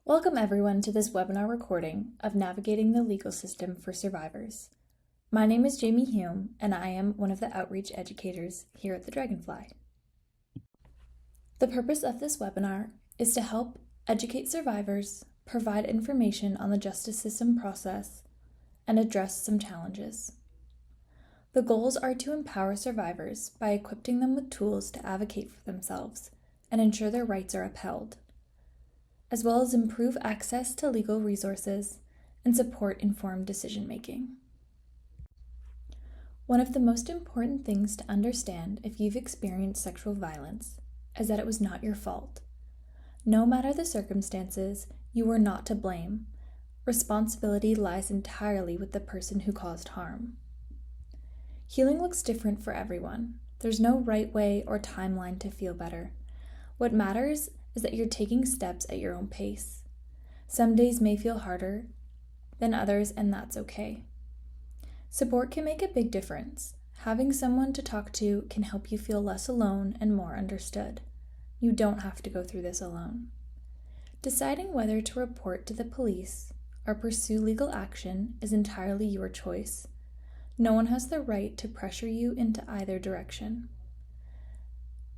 Welcome everyone to this webinar recording of Navigating the Legal System for Survivors. My name is Jamie Hume and I am one of the outreach educators here at the Dragonfly. The purpose of this webinar is to help educate survivors, provide information on the justice system process, and address some challenges. The goals are to empower survivors by equipping them with tools to advocate for themselves and ensure their rights are upheld, as well as improve access to legal resources and support informed decision-making. One of the most important things to understand if you've experienced sexual violence is that it was not your fault. No matter the circumstances, you were not to blame. Responsibility lies entirely with the person who caused harm. Healing looks different for everyone. There's no right way or timeline to feel better. What matters is that you're taking steps at your own pace. Some days may feel harder than others, and that's okay. Support can make a big difference. Having someone to talk to can help you feel less alone and more understood. You don't have to go through this alone. Deciding whether to report to the police or pursue legal action is entirely your choice. No one has the right to pressure you into either direction.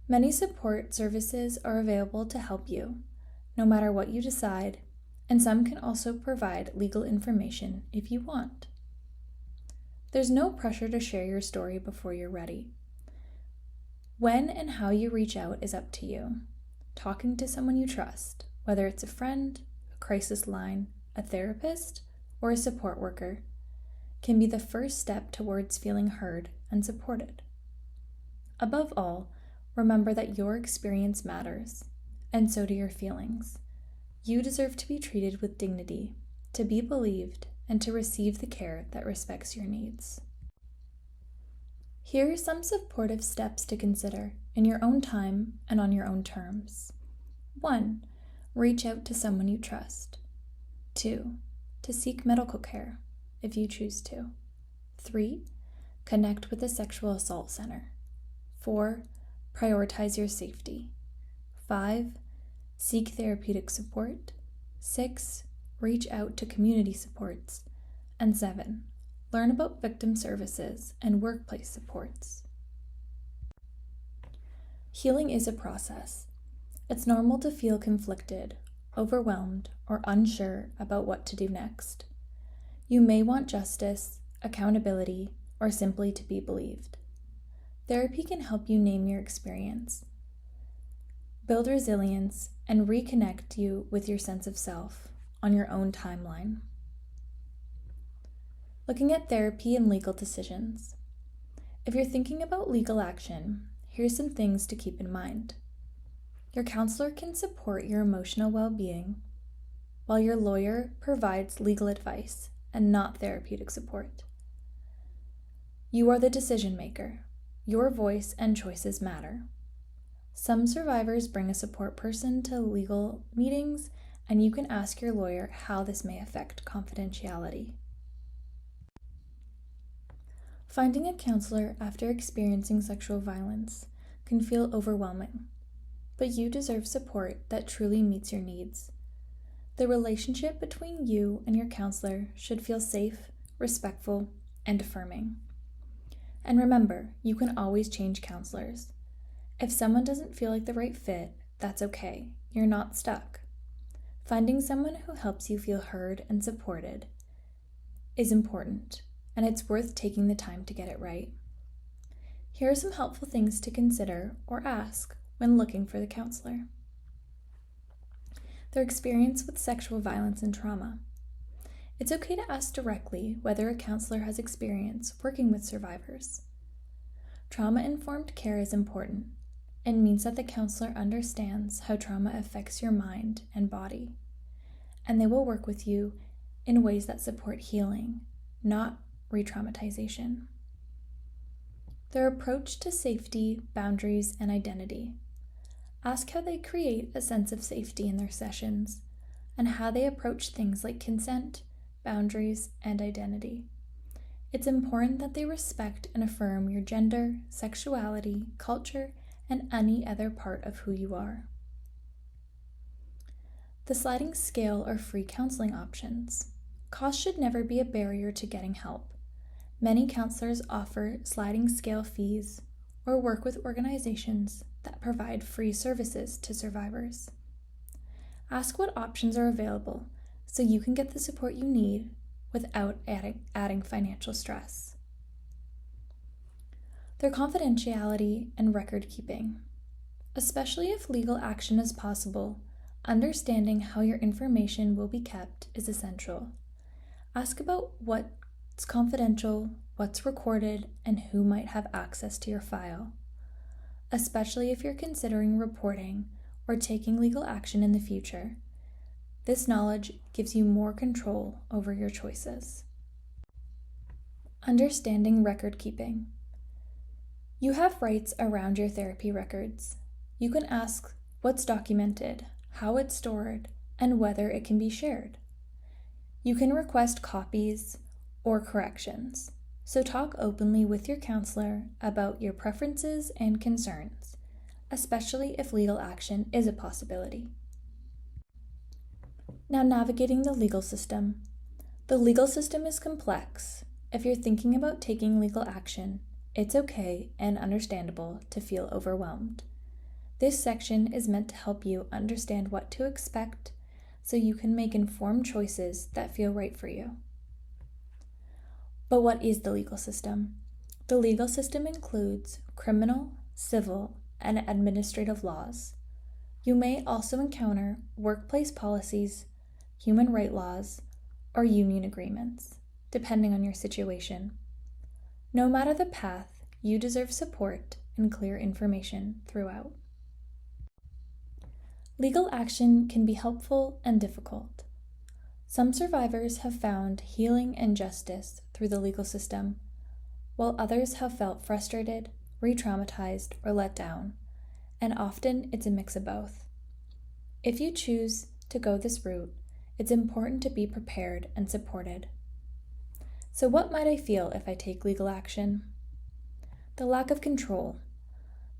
Many support services are available to help you, no matter what you decide, and some can also provide legal information if you want. There's no pressure to share your story before you're ready. When and how you reach out is up to you. Talking to someone you trust, whether it's a friend, a crisis line, a therapist, or a support worker, can be the first step towards feeling heard and supported. Above all, remember that your experience matters, and so do your feelings. You deserve to be treated with dignity, to be believed, and to receive the care that respects your needs. Here are some supportive steps to consider in your own time and on your own terms. 1. Reach out to someone you trust. 2. To seek medical care, if you choose to. 3. Connect with a sexual assault center. 4. Prioritize your safety. 5. Seek therapeutic support. 6. Reach out to community supports. And 7. Learn about victim services and workplace supports. Healing is a process. It's normal to feel conflicted, overwhelmed, or unsure about what to do next. You may want justice, accountability, or simply to be believed. Therapy can help you name your experience, build resilience, and reconnect you with your sense of self on your own timeline. Looking at therapy and legal decisions. If you're thinking about legal action, here's some things to keep in mind. Your counselor can support your emotional well-being, while your lawyer provides legal advice and not therapeutic support. You are the decision maker. Your voice and choices matter. Some survivors bring a support person to legal meetings, and you can ask your lawyer how this may affect confidentiality. Finding a counselor after experiencing sexual violence can feel overwhelming, but you deserve support that truly meets your needs. The relationship between you and your counselor should feel safe, respectful, and affirming. And remember, you can always change counselors. If someone doesn't feel like the right fit, that's okay. You're not stuck. Finding someone who helps you feel heard and supported is important, and it's worth taking the time to get it right. Here are some helpful things to consider or ask when looking for the counselor. Their experience with sexual violence and trauma. It's okay to ask directly whether a counselor has experience working with survivors. Trauma-informed care is important. It means that the counselor understands how trauma affects your mind and body, and they will work with you in ways that support healing, not re-traumatization. Their approach to safety, boundaries, and identity. Ask how they create a sense of safety in their sessions, and how they approach things like consent, boundaries, and identity. It's important that they respect and affirm your gender, sexuality, culture, and any other part of who you are. The sliding scale are free counseling options. Cost should never be a barrier to getting help. Many counselors offer sliding scale fees or work with organizations that provide free services to survivors. Ask what options are available so you can get the support you need without adding financial stress. Their confidentiality and record keeping. Especially if legal action is possible, understanding how your information will be kept is essential. Ask about what's confidential, what's recorded, and who might have access to your file. Especially if you're considering reporting or taking legal action in the future. This knowledge gives you more control over your choices. Understanding record keeping. You have rights around your therapy records. You can ask what's documented, how it's stored, and whether it can be shared. You can request copies or corrections, so talk openly with your counselor about your preferences and concerns, especially if legal action is a possibility. Now, navigating the legal system. The legal system is complex. If you're thinking about taking legal action, it's okay and understandable to feel overwhelmed. This section is meant to help you understand what to expect so you can make informed choices that feel right for you. But what is the legal system? The legal system includes criminal, civil, and administrative laws. You may also encounter workplace policies, human rights laws, or union agreements, depending on your situation. No matter the path, you deserve support and clear information throughout. Legal action can be helpful and difficult. Some survivors have found healing and justice through the legal system, while others have felt frustrated, re-traumatized, or let down, and often it's a mix of both. If you choose to go this route, it's important to be prepared and supported. So what might I feel if I take legal action? The lack of control.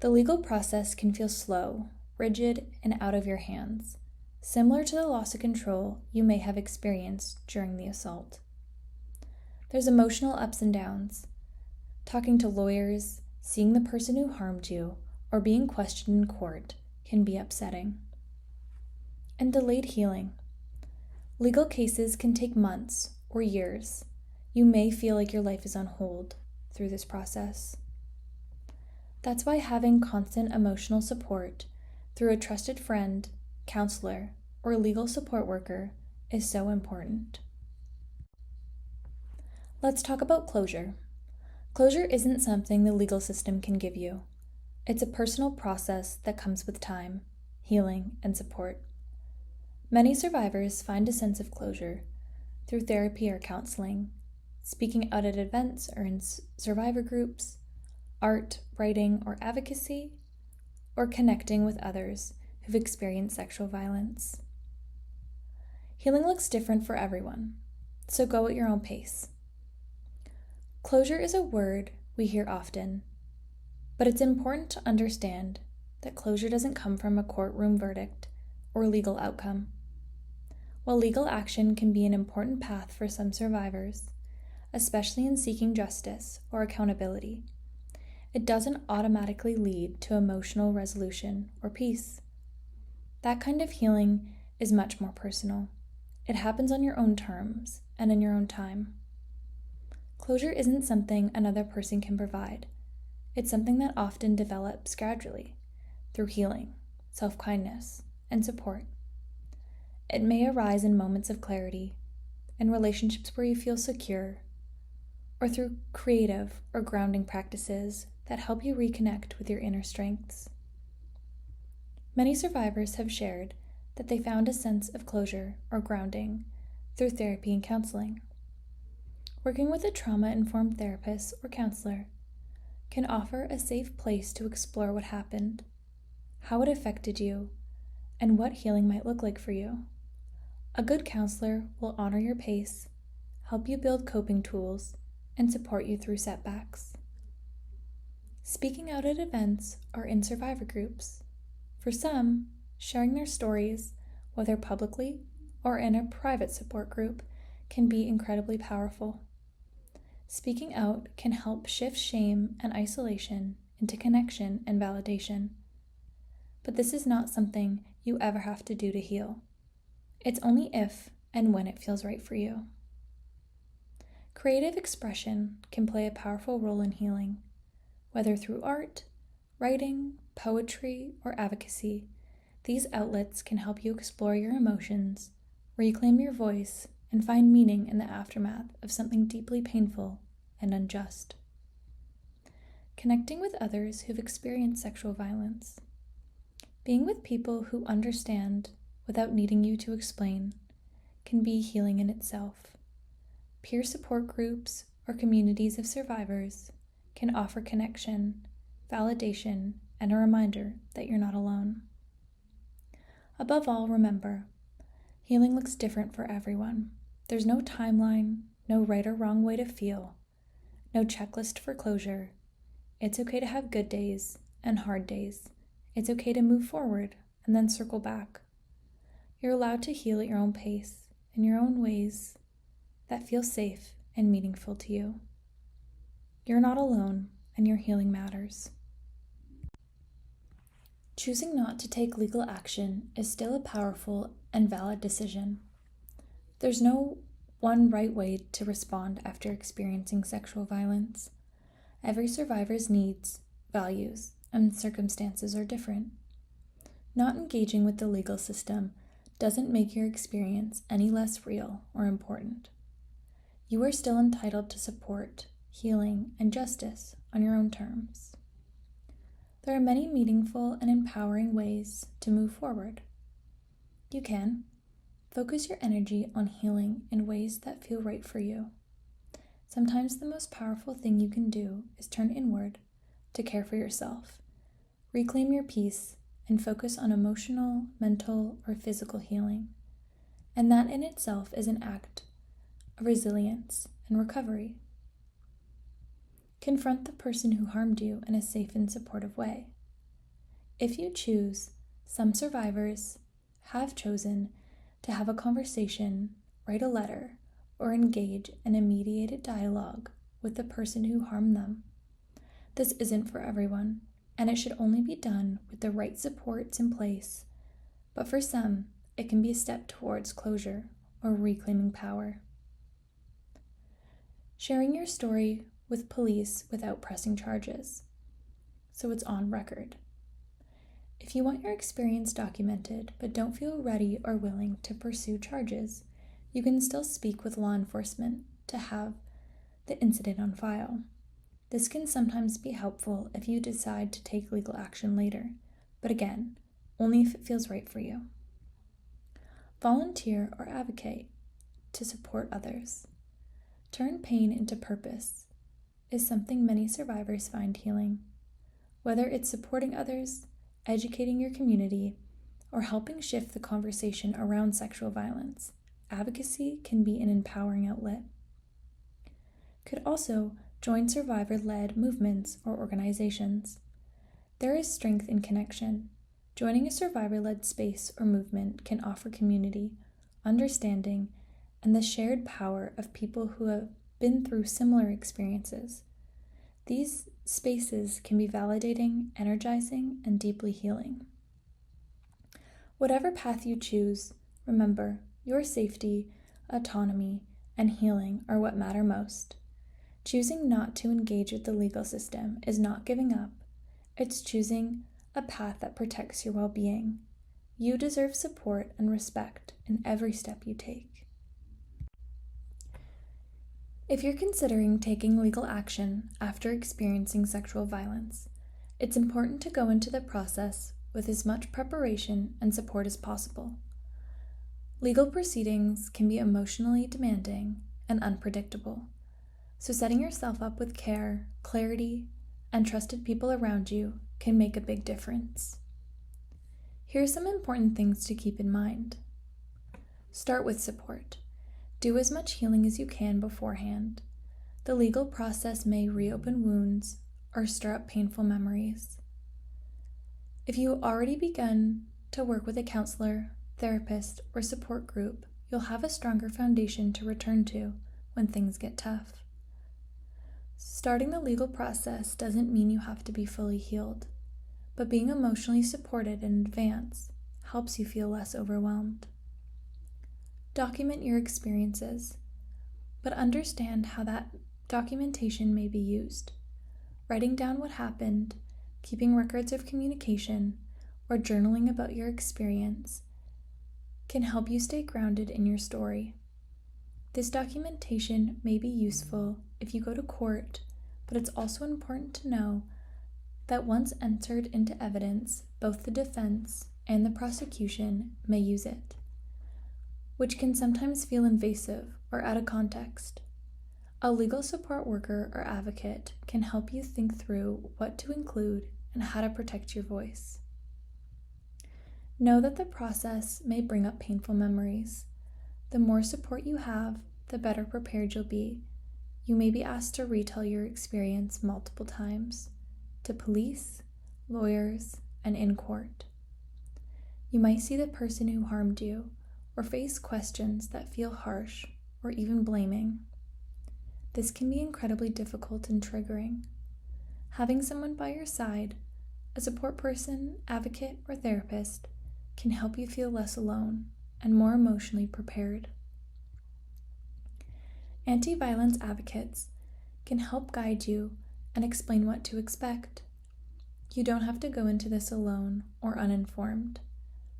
The legal process can feel slow, rigid, and out of your hands, similar to the loss of control you may have experienced during the assault. There's emotional ups and downs. Talking to lawyers, seeing the person who harmed you, or being questioned in court can be upsetting. And delayed healing. Legal cases can take months or years. You may feel like your life is on hold through this process. That's why having constant emotional support through a trusted friend, counselor, or legal support worker is so important. Let's talk about closure. Closure isn't something the legal system can give you. It's a personal process that comes with time, healing, and support. Many survivors find a sense of closure through therapy or counseling, speaking out at events or in survivor groups, art, writing, or advocacy, or connecting with others who've experienced sexual violence. Healing looks different for everyone, so go at your own pace. Closure is a word we hear often, but it's important to understand that closure doesn't come from a courtroom verdict or legal outcome. While legal action can be an important path for some survivors, especially in seeking justice or accountability, it doesn't automatically lead to emotional resolution or peace. That kind of healing is much more personal. It happens on your own terms and in your own time. Closure isn't something another person can provide. It's something that often develops gradually through healing, self-kindness, and support. It may arise in moments of clarity, in relationships where you feel secure, or through creative or grounding practices that help you reconnect with your inner strengths. Many survivors have shared that they found a sense of closure or grounding through therapy and counseling. Working with a trauma-informed therapist or counselor can offer a safe place to explore what happened, how it affected you, and what healing might look like for you. A good counselor will honor your pace, help you build coping tools, and support you through setbacks. Speaking out at events or in survivor groups. For some, sharing their stories whether publicly or in a private support group, can be incredibly powerful. Speaking out can help shift shame and isolation into connection and validation. But this is not something you ever have to do to heal. It's only if and when it feels right for you. Creative expression can play a powerful role in healing, whether through art, writing, poetry, or advocacy. These outlets can help you explore your emotions, reclaim your voice, and find meaning in the aftermath of something deeply painful and unjust. Connecting with others who've experienced sexual violence. Being with people who understand without needing you to explain can be healing in itself. Peer support groups or communities of survivors can offer connection, validation, and a reminder that you're not alone. Above all, remember, healing looks different for everyone. There's no timeline, no right or wrong way to feel, no checklist for closure. It's okay to have good days and hard days. It's okay to move forward and then circle back. You're allowed to heal at your own pace, in your own ways that feel safe and meaningful to you. You're not alone, and your healing matters. Choosing not to take legal action is still a powerful and valid decision. There's no one right way to respond after experiencing sexual violence. Every survivor's needs, values, and circumstances are different. Not engaging with the legal system doesn't make your experience any less real or important. You are still entitled to support, healing, and justice on your own terms. There are many meaningful and empowering ways to move forward. You can focus your energy on healing in ways that feel right for you. Sometimes the most powerful thing you can do is turn inward to care for yourself, reclaim your peace, and focus on emotional, mental, or physical healing. And that in itself is an act of resilience and recovery. Confront the person who harmed you in a safe and supportive way. If you choose, some survivors have chosen to have a conversation, write a letter, or engage in a mediated dialogue with the person who harmed them. This isn't for everyone, and it should only be done with the right supports in place, but for some, it can be a step towards closure or reclaiming power. Sharing your story with police without pressing charges, so it's on record. If you want your experience documented but don't feel ready or willing to pursue charges, you can still speak with law enforcement to have the incident on file. This can sometimes be helpful if you decide to take legal action later, but again, only if it feels right for you. Volunteer or advocate to support others. Turn pain into purpose is something many survivors find healing. Whether it's supporting others, educating your community, or helping shift the conversation around sexual violence, advocacy can be an empowering outlet. Could also join survivor-led movements or organizations. There is strength in connection. Joining a survivor-led space or movement can offer community, understanding, and the shared power of people who have been through similar experiences. These spaces can be validating, energizing, and deeply healing. Whatever path you choose, remember, your safety, autonomy, and healing are what matter most. Choosing not to engage with the legal system is not giving up. It's choosing a path that protects your well-being. You deserve support and respect in every step you take. If you're considering taking legal action after experiencing sexual violence, it's important to go into the process with as much preparation and support as possible. Legal proceedings can be emotionally demanding and unpredictable, so setting yourself up with care, clarity, and trusted people around you can make a big difference. Here are some important things to keep in mind. Start with support. Do as much healing as you can beforehand. The legal process may reopen wounds or stir up painful memories. If you already begun to work with a counselor, therapist, or support group, you'll have a stronger foundation to return to when things get tough. Starting the legal process doesn't mean you have to be fully healed, but being emotionally supported in advance helps you feel less overwhelmed. Document your experiences, but understand how that documentation may be used. Writing down what happened, keeping records of communication, or journaling about your experience can help you stay grounded in your story. This documentation may be useful if you go to court, but it's also important to know that once entered into evidence, both the defense and the prosecution may use it, which can sometimes feel invasive or out of context. A legal support worker or advocate can help you think through what to include and how to protect your voice. Know that the process may bring up painful memories. The more support you have, the better prepared you'll be. You may be asked to retell your experience multiple times, to police, lawyers, and in court. You might see the person who harmed you, or face questions that feel harsh or even blaming. This can be incredibly difficult and triggering. Having someone by your side, a support person, advocate, or therapist, can help you feel less alone and more emotionally prepared. Anti-violence advocates can help guide you and explain what to expect. You don't have to go into this alone or uninformed.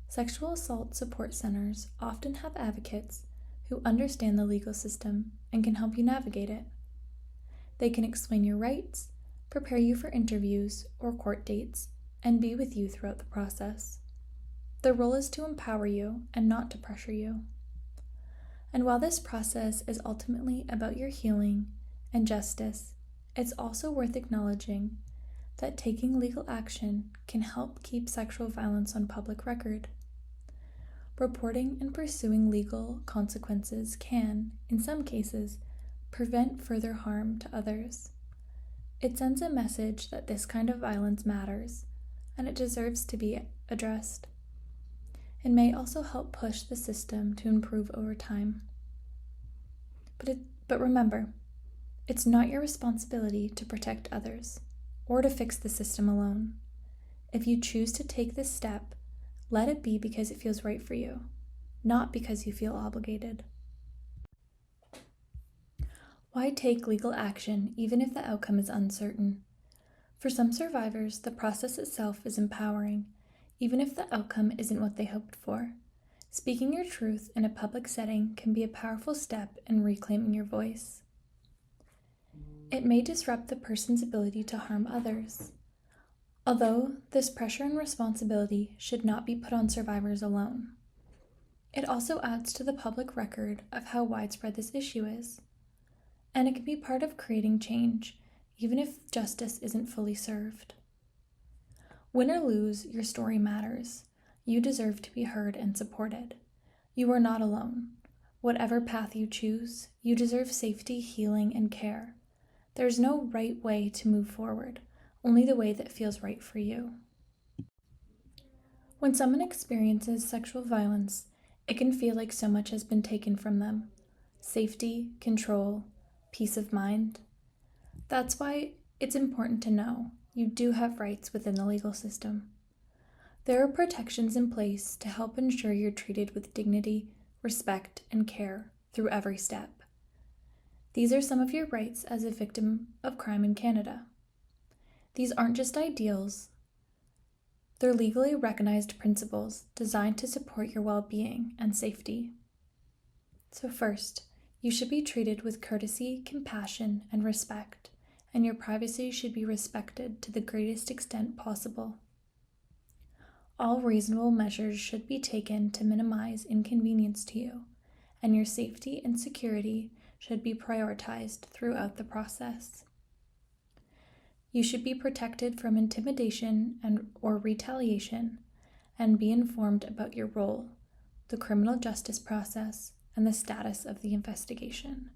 Sexual assault support centers often have advocates who understand the legal system and can help you navigate it. They can explain your rights, prepare you for interviews or court dates, and be with you throughout the process. Their role is to empower you and not to pressure you. And while this process is ultimately about your healing and justice, it's also worth acknowledging that taking legal action can help keep sexual violence on public record. Reporting and pursuing legal consequences can, in some cases, prevent further harm to others. It sends a message that this kind of violence matters, and it deserves to be addressed. It may also help push the system to improve over time. But remember, it's not your responsibility to protect others or to fix the system alone. If you choose to take this step, let it be because it feels right for you, not because you feel obligated. Why take legal action even if the outcome is uncertain? For some survivors, the process itself is empowering, even if the outcome isn't what they hoped for. Speaking your truth in a public setting can be a powerful step in reclaiming your voice. It may disrupt the person's ability to harm others. Although this pressure and responsibility should not be put on survivors alone. It also adds to the public record of how widespread this issue is. And it can be part of creating change, even if justice isn't fully served. Win or lose, your story matters. You deserve to be heard and supported. You are not alone. Whatever path you choose, you deserve safety, healing, and care. There's no right way to move forward, only the way that feels right for you. When someone experiences sexual violence, it can feel like so much has been taken from them. Safety, control, peace of mind. That's why it's important to know you do have rights within the legal system. There are protections in place to help ensure you're treated with dignity, respect, and care through every step. These are some of your rights as a victim of crime in Canada. These aren't just ideals. They're legally recognized principles designed to support your well-being and safety. So first, you should be treated with courtesy, compassion, and respect, and your privacy should be respected to the greatest extent possible. All reasonable measures should be taken to minimize inconvenience to you, and your safety and security should be prioritized throughout the process. You should be protected from intimidation or retaliation, and be informed about your role, the criminal justice process, and the status of the investigation,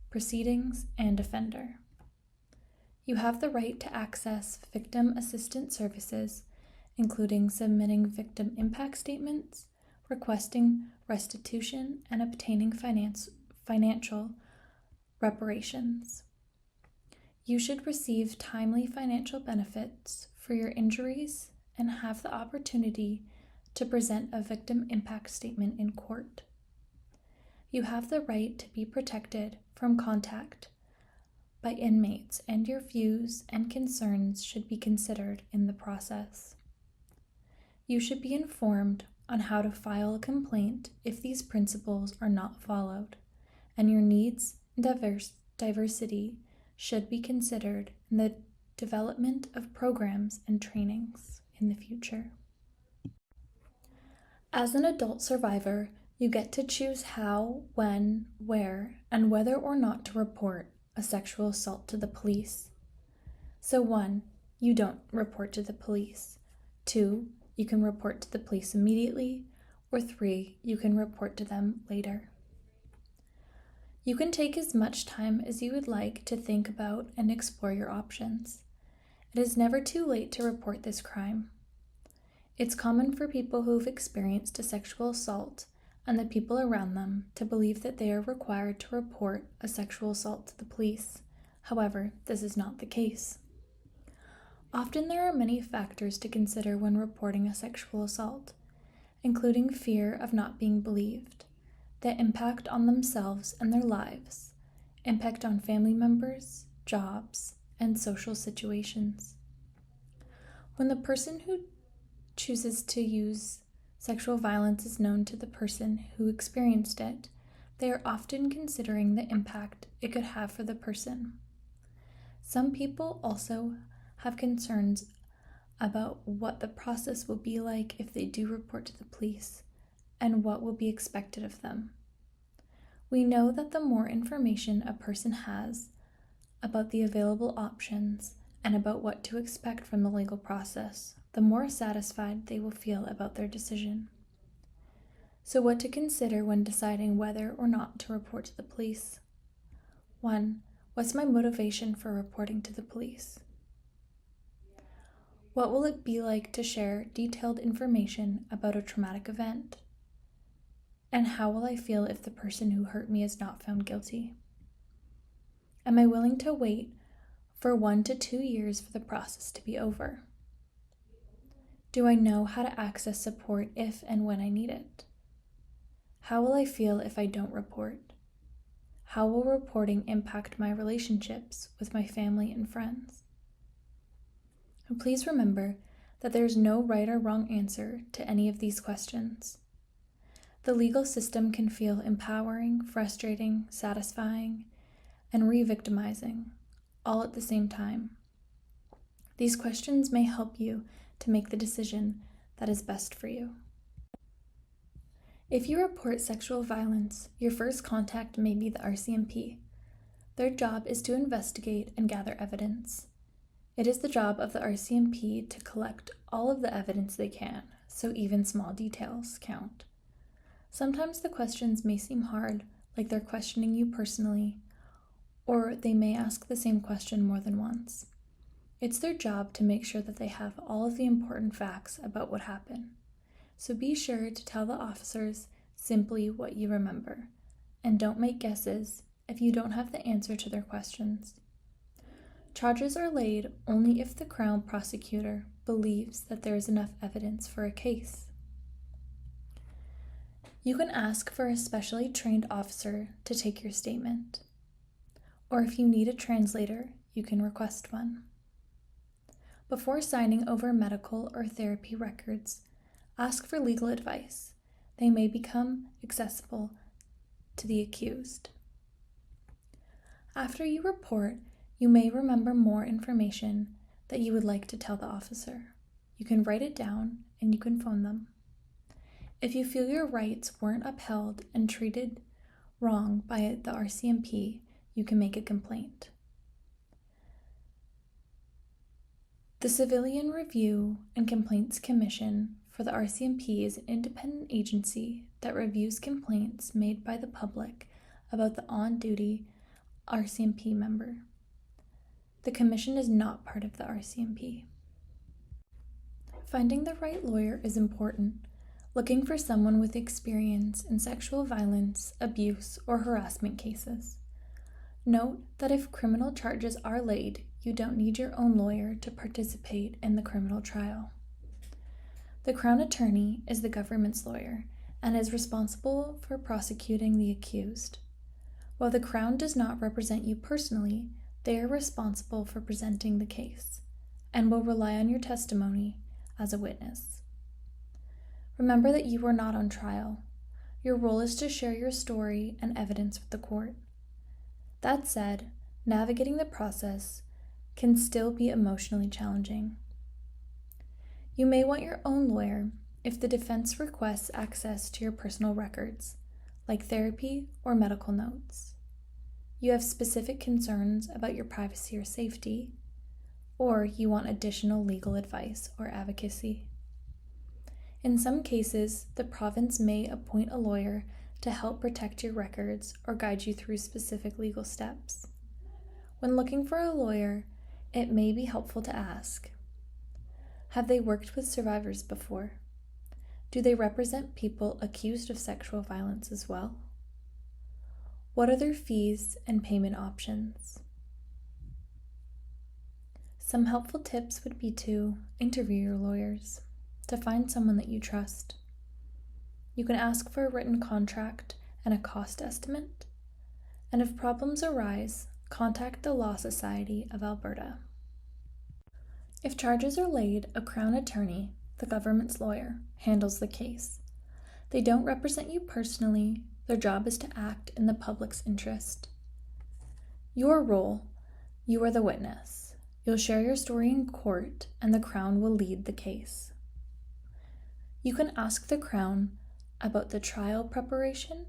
proceedings, and offender. You have the right to access victim assistance services, including submitting victim impact statements, requesting restitution, and obtaining financial reparations. You should receive timely financial benefits for your injuries and have the opportunity to present a victim impact statement in court. You have the right to be protected from contact by inmates, and your views and concerns should be considered in the process. You should be informed on how to file a complaint if these principles are not followed, and your needs and diversity should be considered in the development of programs and trainings in the future. As an adult survivor, you get to choose how, when, where, and whether or not to report a sexual assault to the police. So 1, you don't report to the police. 2, you can report to the police immediately. Or 3, you can report to them later. You can take as much time as you would like to think about and explore your options. It is never too late to report this crime. It's common for people who've experienced a sexual assault and the people around them to believe that they are required to report a sexual assault to the police. However, this is not the case. Often there are many factors to consider when reporting a sexual assault, including fear of not being believed, the impact on themselves and their lives, impact on family members, jobs, and social situations. When the person who chooses to use sexual violence is known to the person who experienced it, they are often considering the impact it could have for the person. Some people also have concerns about what the process will be like if they do report to the police and what will be expected of them. We know that the more information a person has about the available options and about what to expect from the legal process, the more satisfied they will feel about their decision. So what to consider when deciding whether or not to report to the police? 1. What's my motivation for reporting to the police? What will it be like to share detailed information about a traumatic event? And how will I feel if the person who hurt me is not found guilty? Am I willing to wait for 1 to 2 years for the process to be over? Do I know how to access support if and when I need it? How will I feel if I don't report? How will reporting impact my relationships with my family and friends? And please remember that there is no right or wrong answer to any of these questions. The legal system can feel empowering, frustrating, satisfying, and re-victimizing, all at the same time. These questions may help you to make the decision that is best for you. If you report sexual violence, your first contact may be the RCMP. Their job is to investigate and gather evidence. It is the job of the RCMP to collect all of the evidence they can, so even small details count. Sometimes the questions may seem hard, like they're questioning you personally, or they may ask the same question more than once. It's their job to make sure that they have all of the important facts about what happened. So be sure to tell the officers simply what you remember, and don't make guesses if you don't have the answer to their questions. Charges are laid only if the Crown prosecutor believes that there is enough evidence for a case. You can ask for a specially trained officer to take your statement, or if you need a translator, you can request one. Before signing over medical or therapy records, ask for legal advice. They may become accessible to the accused. After you report, you may remember more information that you would like to tell the officer. You can write it down and you can phone them. If you feel your rights weren't upheld and treated wrong by the RCMP, you can make a complaint. The Civilian Review and Complaints Commission for the RCMP is an independent agency that reviews complaints made by the public about the on-duty RCMP member. The commission is not part of the RCMP. Finding the right lawyer is important. looking for someone with experience in sexual violence, abuse, or harassment cases. Note that if criminal charges are laid, you don't need your own lawyer to participate in the criminal trial. The Crown Attorney is the government's lawyer and is responsible for prosecuting the accused. While the Crown does not represent you personally, they are responsible for presenting the case and will rely on your testimony as a witness. Remember that you are not on trial. Your role is to share your story and evidence with the court. That said, navigating the process can still be emotionally challenging. You may want your own lawyer if the defense requests access to your personal records, like therapy or medical notes. You have specific concerns about your privacy or safety, or you want additional legal advice or advocacy. In some cases, the province may appoint a lawyer to help protect your records or guide you through specific legal steps. When looking for a lawyer, it may be helpful to ask, have they worked with survivors before? Do they represent people accused of sexual violence as well? What are their fees and payment options? Some helpful tips would be to interview your lawyers, to find someone that you trust. You can ask for a written contract and a cost estimate, and if problems arise, contact the Law Society of Alberta. If charges are laid, a Crown Attorney, the government's lawyer, handles the case. They don't represent you personally. Their job is to act in the public's interest. Your role, you are the witness. You'll share your story in court, and the Crown will lead the case. You can ask the Crown about the trial preparation,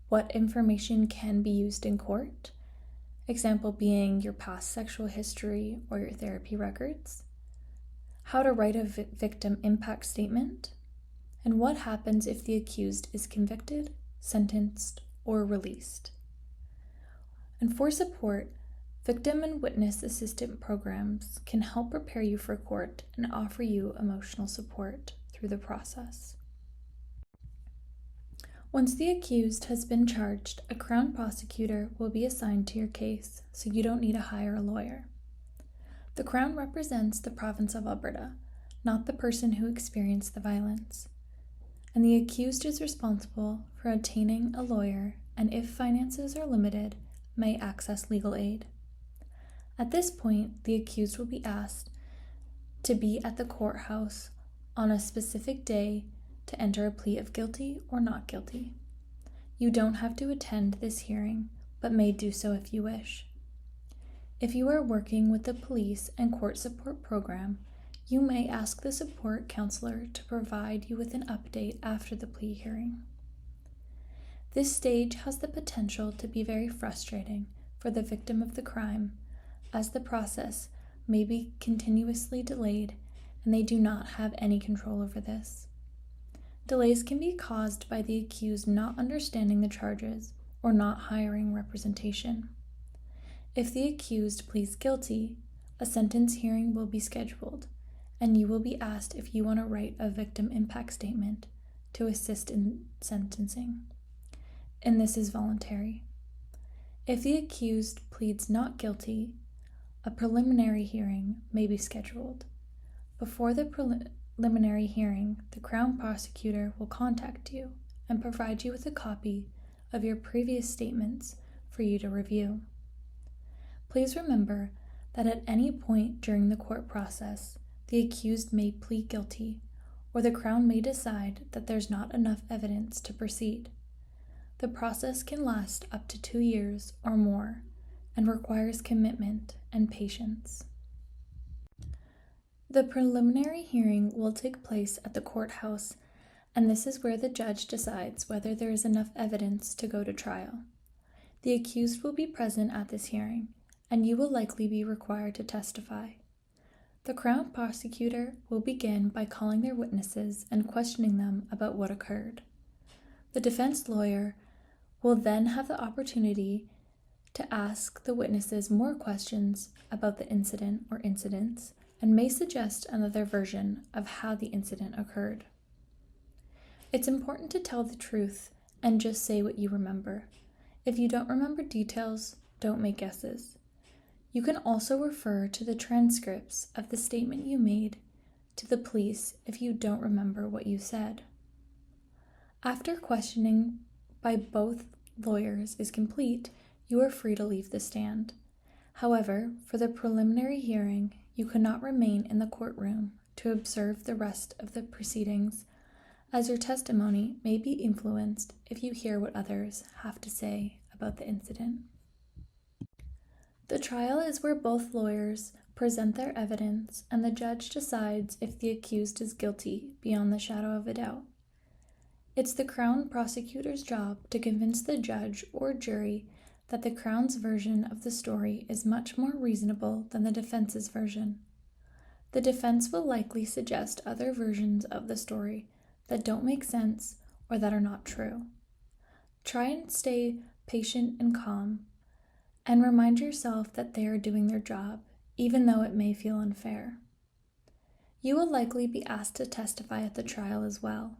what information can be used in court, example being your past sexual history or your therapy records, how to write a victim impact statement, and what happens if the accused is convicted, sentenced, or released. And for support, victim and witness assistance programs can help prepare you for court and offer you emotional support through the process. Once the accused has been charged, a Crown prosecutor will be assigned to your case, so you don't need to hire a lawyer. The Crown represents the province of Alberta, not the person who experienced the violence, and the accused is responsible for obtaining a lawyer and, if finances are limited, may access legal aid. At this point, the accused will be asked to be at the courthouse on a specific day to enter a plea of guilty or not guilty. You don't have to attend this hearing, but may do so if you wish. If you are working with the police and court support program, you may ask the support counselor to provide you with an update after the plea hearing. This stage has the potential to be very frustrating for the victim of the crime, as the process may be continuously delayed and they do not have any control over this. Delays can be caused by the accused not understanding the charges or not hiring representation. If the accused pleads guilty, a sentence hearing will be scheduled, and you will be asked if you want to write a victim impact statement to assist in sentencing, and this is voluntary. If the accused pleads not guilty, a preliminary hearing may be scheduled. Before the preliminary hearing, the Crown prosecutor will contact you and provide you with a copy of your previous statements for you to review. Please remember that at any point during the court process, the accused may plead guilty, or the Crown may decide that there's not enough evidence to proceed. The process can last up to 2 years or more and requires commitment and patience. The preliminary hearing will take place at the courthouse, and this is where the judge decides whether there is enough evidence to go to trial. The accused will be present at this hearing, and you will likely be required to testify. The Crown prosecutor will begin by calling their witnesses and questioning them about what occurred. The defense lawyer will then have the opportunity to ask the witnesses more questions about the incident or incidents and may suggest another version of how the incident occurred. It's important to tell the truth and just say what you remember. If you don't remember details, don't make guesses. You can also refer to the transcripts of the statement you made to the police if you don't remember what you said. After questioning by both lawyers is complete, you are free to leave the stand. However, for the preliminary hearing, you cannot remain in the courtroom to observe the rest of the proceedings, as your testimony may be influenced if you hear what others have to say about the incident. The trial is where both lawyers present their evidence and the judge decides if the accused is guilty beyond the shadow of a doubt. It's the Crown prosecutor's job to convince the judge or jury that the Crown's version of the story is much more reasonable than the defense's version. The defense will likely suggest other versions of the story that don't make sense or that are not true. Try and stay patient and calm, and remind yourself that they are doing their job, even though it may feel unfair. You will likely be asked to testify at the trial as well.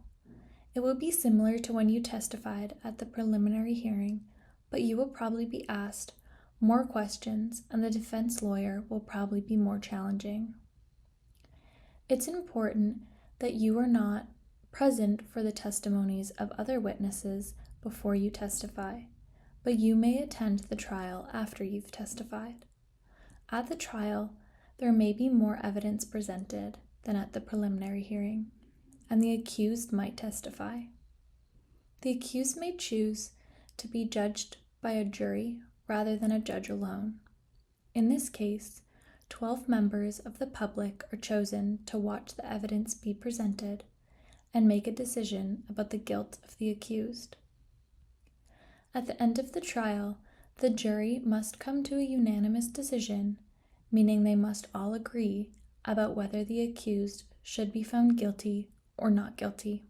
It will be similar to when you testified at the preliminary hearing, but you will probably be asked more questions and the defense lawyer will probably be more challenging. It's important that you are not present for the testimonies of other witnesses before you testify, but you may attend the trial after you've testified. At the trial, there may be more evidence presented than at the preliminary hearing, and the accused might testify. The accused may choose to be judged by a jury rather than a judge alone. In this case, 12 members of the public are chosen to watch the evidence be presented and make a decision about the guilt of the accused. At the end of the trial, the jury must come to a unanimous decision, meaning they must all agree about whether the accused should be found guilty or not guilty.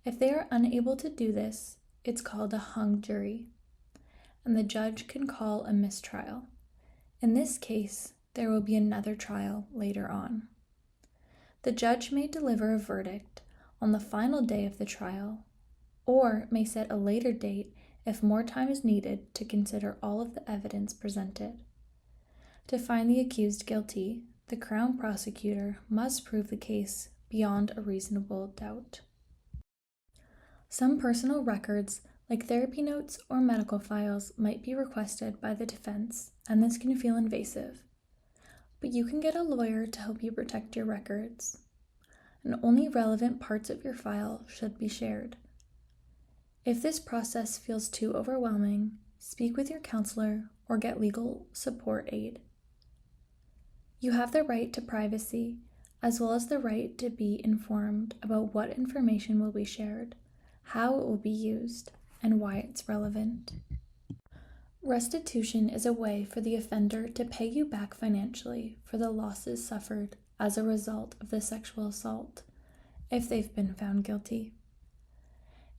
If they are unable to do this, it's called a hung jury, and the judge can call a mistrial. In this case, there will be another trial later on. The judge may deliver a verdict on the final day of the trial, or may set a later date if more time is needed to consider all of the evidence presented. To find the accused guilty, the Crown prosecutor must prove the case beyond a reasonable doubt. Some personal records, like therapy notes or medical files, might be requested by the defense, and this can feel invasive. But you can get a lawyer to help you protect your records, and only relevant parts of your file should be shared. If this process feels too overwhelming, speak with your counselor or get legal support aid. You have the right to privacy, as well as the right to be informed about what information will be shared, how it will be used, and why it's relevant. Restitution is a way for the offender to pay you back financially for the losses suffered as a result of the sexual assault, if they've been found guilty.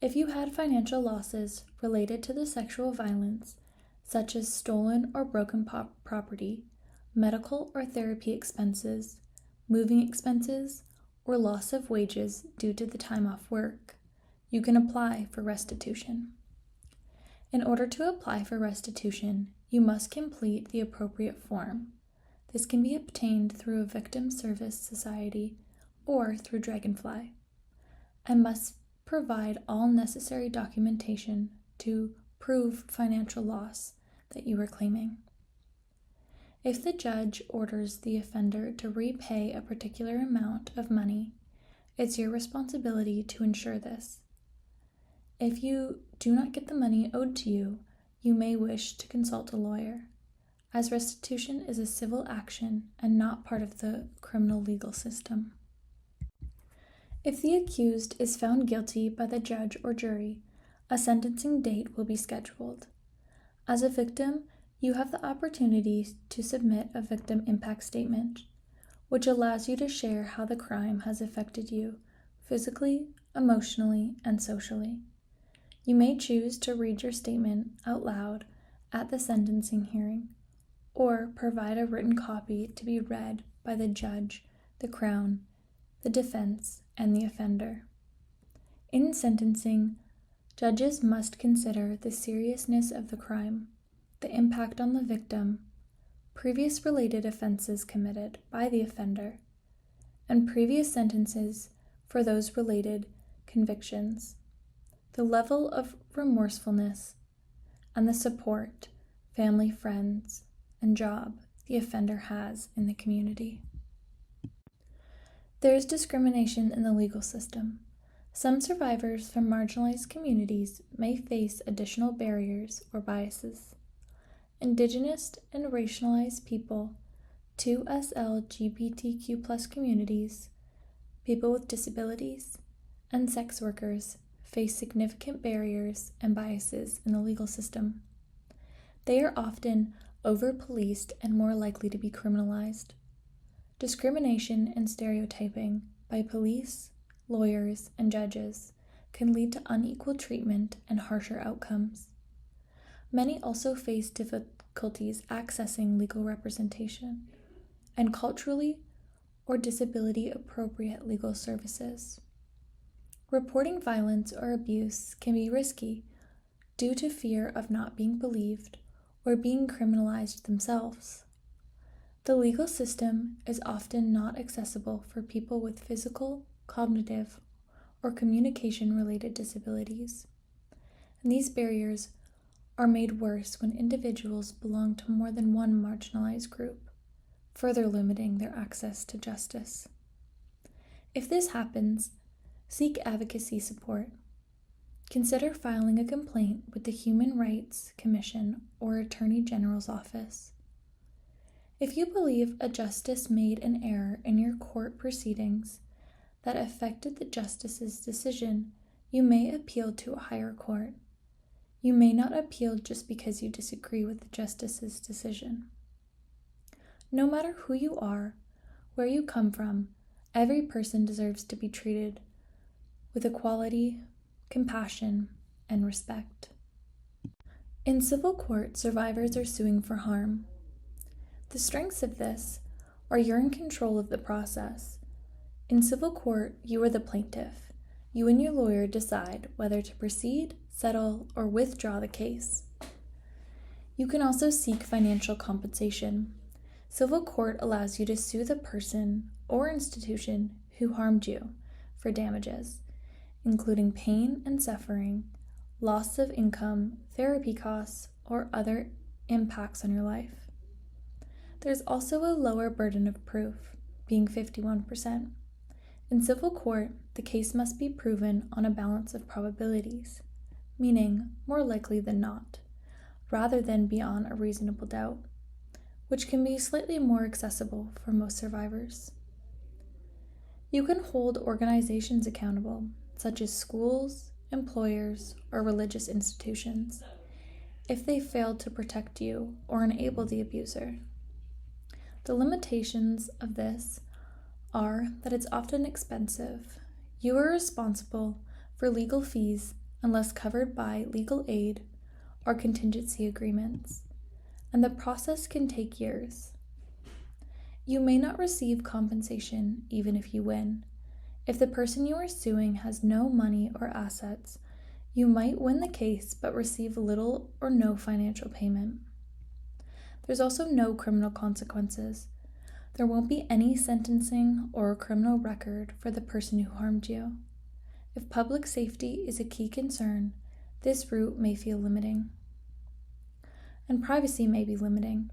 If you had financial losses related to the sexual violence, such as stolen or broken property, medical or therapy expenses, moving expenses, or loss of wages due to the time off work, you can apply for restitution. In order to apply for restitution, you must complete the appropriate form. This can be obtained through a victim service society or through Dragonfly, and must provide all necessary documentation to prove financial loss that you are claiming. If the judge orders the offender to repay a particular amount of money, it's your responsibility to ensure this. If you do not get the money owed to you, you may wish to consult a lawyer, as restitution is a civil action and not part of the criminal legal system. If the accused is found guilty by the judge or jury, a sentencing date will be scheduled. As a victim, you have the opportunity to submit a victim impact statement, which allows you to share how the crime has affected you physically, emotionally, and socially. You may choose to read your statement out loud at the sentencing hearing, or provide a written copy to be read by the judge, the Crown, the defense, and the offender. In sentencing, judges must consider the seriousness of the crime, the impact on the victim, previous related offenses committed by the offender, and previous sentences for those related convictions, the level of remorsefulness, and the support, family, friends, and job the offender has in the community. There is discrimination in the legal system. Some survivors from marginalized communities may face additional barriers or biases. Indigenous and racialized people, 2S LGBTQ+ communities, people with disabilities, and sex workers face significant barriers and biases in the legal system. They are often over-policed and more likely to be criminalized. Discrimination and stereotyping by police, lawyers, and judges can lead to unequal treatment and harsher outcomes. Many also face difficulties accessing legal representation and culturally or disability-appropriate legal services. Reporting violence or abuse can be risky due to fear of not being believed or being criminalized themselves. The legal system is often not accessible for people with physical, cognitive, or communication-related disabilities, and these barriers are made worse when individuals belong to more than one marginalized group, further limiting their access to justice. If this happens, seek advocacy support. Consider filing a complaint with the Human Rights Commission or Attorney General's office. If you believe a justice made an error in your court proceedings that affected the justice's decision, you may appeal to a higher court. You may not appeal just because you disagree with the justice's decision. No matter who you are, where you come from, every person deserves to be treated with equality, compassion, and respect. In civil court, survivors are suing for harm. The strengths of this are you're in control of the process. In civil court, you are the plaintiff. You and your lawyer decide whether to proceed, settle, or withdraw the case. You can also seek financial compensation. Civil court allows you to sue the person or institution who harmed you for damages, including pain and suffering, loss of income, therapy costs, or other impacts on your life. There's also a lower burden of proof, being 51%. In civil court, the case must be proven on a balance of probabilities, meaning more likely than not, rather than beyond a reasonable doubt, which can be slightly more accessible for most survivors. You can hold organizations accountable, such as schools, employers, or religious institutions, if they failed to protect you or enable the abuser. The limitations of this are that it's often expensive. You are responsible for legal fees unless covered by legal aid or contingency agreements, and the process can take years. You may not receive compensation even if you win. If the person you are suing has no money or assets, you might win the case but receive little or no financial payment. There's also no criminal consequences. There won't be any sentencing or a criminal record for the person who harmed you. If public safety is a key concern, this route may feel limiting. And privacy may be limiting.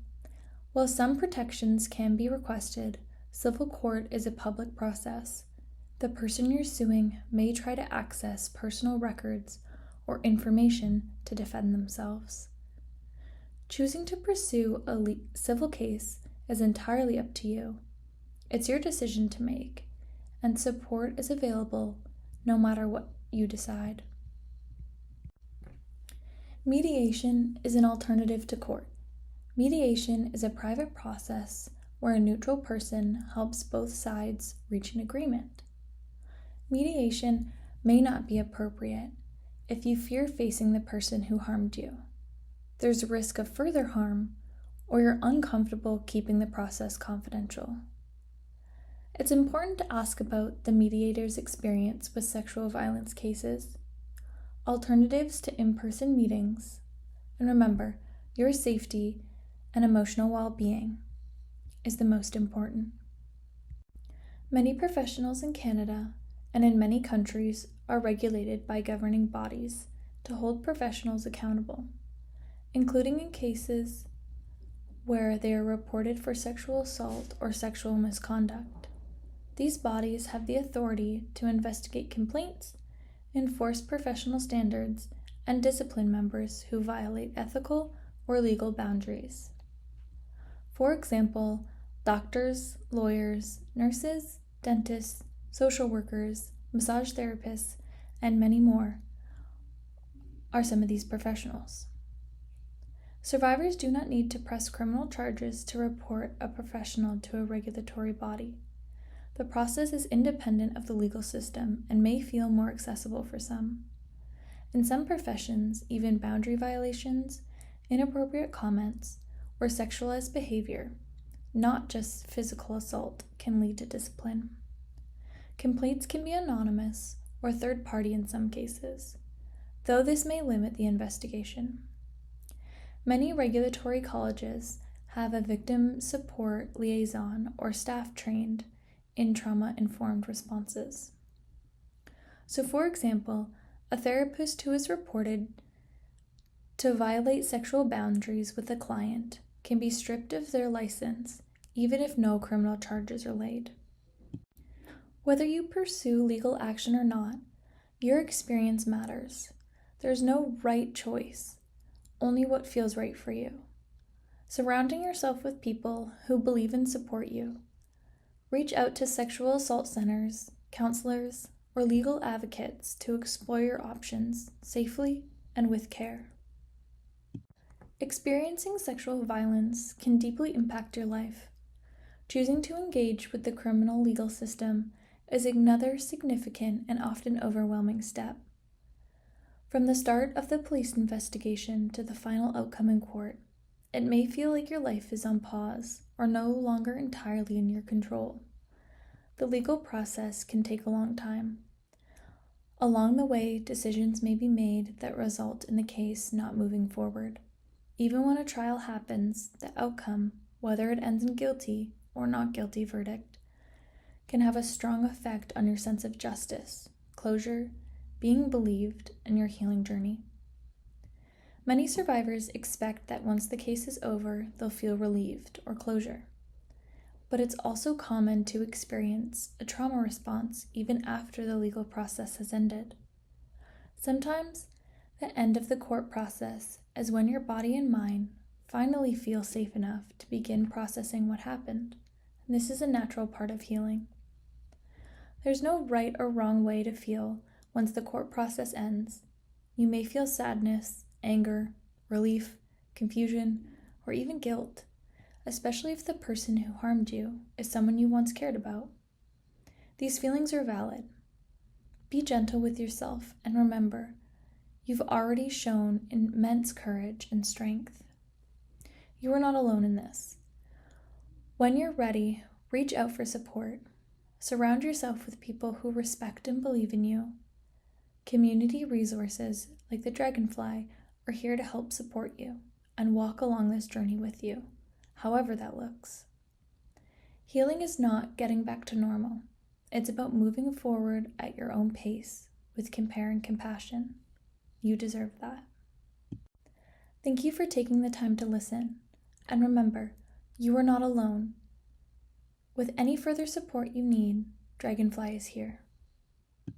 While some protections can be requested, civil court is a public process. The person you're suing may try to access personal records or information to defend themselves. Choosing to pursue a civil case is entirely up to you. It's your decision to make, and support is available no matter what you decide. Mediation is an alternative to court. Mediation is a private process where a neutral person helps both sides reach an agreement. Mediation may not be appropriate if you fear facing the person who harmed you. There's a risk of further harm, or you're uncomfortable keeping the process confidential. It's important to ask about the mediator's experience with sexual violence cases, alternatives to in-person meetings, and remember, your safety and emotional well-being is the most important. Many professionals in Canada and in many countries are regulated by governing bodies to hold professionals accountable, including in cases where they are reported for sexual assault or sexual misconduct. These bodies have the authority to investigate complaints, enforce professional standards, and discipline members who violate ethical or legal boundaries. For example, doctors, lawyers, nurses, dentists, social workers, massage therapists, and many more are some of these professionals. Survivors do not need to press criminal charges to report a professional to a regulatory body. The process is independent of the legal system and may feel more accessible for some. In some professions, even boundary violations, inappropriate comments, or sexualized behavior, not just physical assault, can lead to discipline. Complaints can be anonymous or third party in some cases, though this may limit the investigation. Many regulatory colleges have a victim support liaison or staff trained in trauma-informed responses. So, for example, a therapist who is reported to violate sexual boundaries with a client can be stripped of their license even if no criminal charges are laid. Whether you pursue legal action or not, your experience matters. There's no right choice, only what feels right for you. Surrounding yourself with people who believe and support you. Reach out to sexual assault centers, counselors, or legal advocates to explore your options safely and with care. Experiencing sexual violence can deeply impact your life. Choosing to engage with the criminal legal system is another significant and often overwhelming step. From the start of the police investigation to the final outcome in court, it may feel like your life is on pause or no longer entirely in your control. The legal process can take a long time. Along the way, decisions may be made that result in the case not moving forward. Even when a trial happens, the outcome, whether it ends in guilty or not guilty verdict, can have a strong effect on your sense of justice, closure, being believed, and your healing journey. Many survivors expect that once the case is over, they'll feel relieved or closure. But it's also common to experience a trauma response even after the legal process has ended. Sometimes, the end of the court process is when your body and mind finally feel safe enough to begin processing what happened. And this is a natural part of healing. There's no right or wrong way to feel once the court process ends. You may feel sadness, anger, relief, confusion, or even guilt, especially if the person who harmed you is someone you once cared about. These feelings are valid. Be gentle with yourself and remember, you've already shown immense courage and strength. You are not alone in this. When you're ready, reach out for support. Surround yourself with people who respect and believe in you. Community resources like the Dragonfly are here to help support you and walk along this journey with you, however that looks. Healing is not getting back to normal. It's about moving forward at your own pace with care and compassion. You deserve that. Thank you for taking the time to listen. And remember, you are not alone. With any further support you need, Dragonfly is here.